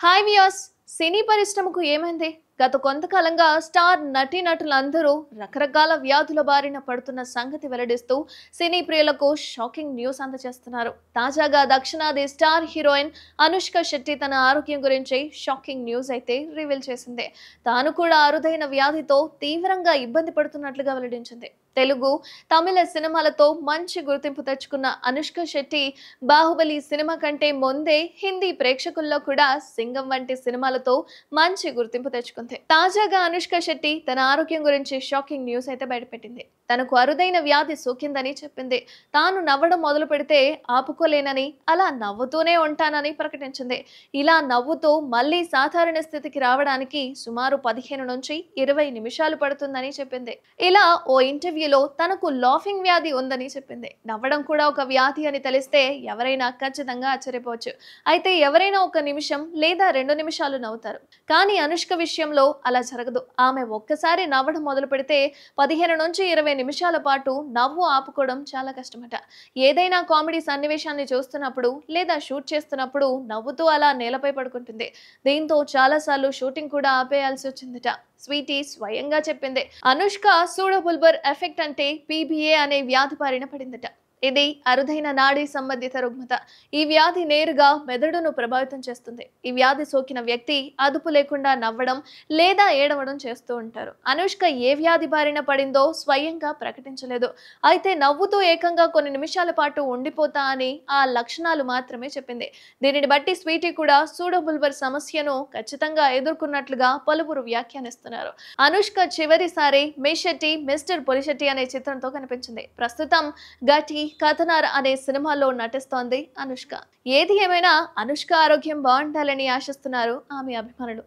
Hi viewers. సినీ పరిశ్రమకు ఏమైంది? గత కొంతకాలంగా స్టార్ నటీనటులందరూ రకరకాల వ్యాధుల బారిన పడుతున్న సంగతి వెల్లడిస్తూ సినీ ప్రియులకు షాకింగ్ న్యూస్ అందజేస్తున్నారు. తాజాగా దక్షిణాది స్టార్ హీరోయిన్ అనుష్క శెట్టి తన ఆరోగ్యం గురించి షాకింగ్ న్యూస్ అయితే రివీల్ చేసింది. తాను కూడా అరుదైన వ్యాధితో తీవ్రంగా ఇబ్బంది పడుతున్నట్లుగా వెల్లడించింది. తెలుగు, తమిళ సినిమాలతో మంచి గుర్తింపు తెచ్చుకున్న అనుష్క శెట్టి బాహుబలి సినిమా కంటే ముందే హిందీ ప్రేక్షకుల్లో కూడా సింగం వంటి సినిమాలతో మంచి గుర్తింపు తెచ్చుకుంది. తాజాగా అనుష్క శెట్టి తన ఆరోగ్యం గురించి షాకింగ్ న్యూస్ అయితే బయటపెట్టింది. తనకు అరుదైన వ్యాధి సోకిందని చెప్పింది. తాను నవ్వడం మొదలు పెడితే ఆపుకోలేనని, అలా నవ్వుతూనే ఉంటానని ప్రకటించింది. ఇలా నవ్వుతూ మళ్ళీ సాధారణ స్థితికి రావడానికి సుమారు 15 నుంచి 20 నిమిషాలు పడుతుందని చెప్పింది. ఇలా ఓ ఇంటర్వ్యూలో తనకు లాఫింగ్ వ్యాధి ఉందని చెప్పింది. నవ్వడం కూడా ఒక వ్యాధి అని తెలిస్తే ఎవరైనా ఖచ్చితంగా ఆశ్చర్యపోవచ్చు. అయితే ఎవరైనా 1 నిమిషం లేదా 2 నిమిషాలు నవ్వుతారు. కానీ అనుష్క విషయంలో అలా జరగదు. ఆమె ఒక్కసారి నవ్వడం మొదలు పెడితే 15 నుంచి 20 నిమిషాల పాటు నవ్వు ఆపుకోవడం చాలా కష్టమట. ఏదైనా కామెడీ సన్నివేశాన్ని చూస్తున్నప్పుడు లేదా షూట్ చేస్తున్నప్పుడు నవ్వుతూ అలా నేలపై పడుకుంటుంది. దీంతో చాలాసార్లు షూటింగ్ కూడా ఆపేయాల్సి వచ్చిందట. స్వీటీ స్వయంగా చెప్పింది. అనుష్క సూడోబుల్బర్ ఎఫెక్ట్ అంటే పీబీఏ అనే వ్యాధి బారిన పడిందట. ఇది అరుదైన నాడీ సంబంధిత రుగ్మత. ఈ వ్యాధి నేరుగా మెదడును ప్రభావితం చేస్తుంది. ఈ వ్యాధి సోకిన వ్యక్తి అదుపు లేకుండా నవ్వడం లేదా ఏడవడం చేస్తూ ఉంటారు. అనుష్క ఏ వ్యాధి బారిన పడిందో స్వయంగా ప్రకటించలేదు. అయితే నవ్వుతూ ఏకంగా కొన్ని నిమిషాల పాటు ఉండిపోతా అని ఆ లక్షణాలు మాత్రమే చెప్పింది. దీనిని బట్టి స్వీటీ కూడా సూడోబుల్బర్ సమస్యను ఖచ్చితంగా ఎదుర్కొన్నట్లుగా పలువురు వ్యాఖ్యానిస్తున్నారు. అనుష్క చివరిసారి మిషెట్టి మిస్టర్ పొలిశెట్టి అనే చిత్రంతో కనిపించింది. ప్రస్తుతం గటి, కథనార్ అనే సినిమాలో నటిస్తోంది అనుష్క. ఏది ఏమైనా అనుష్క ఆరోగ్యం బాగుండాలని ఆశిస్తున్నారు ఆమె అభిమానులు.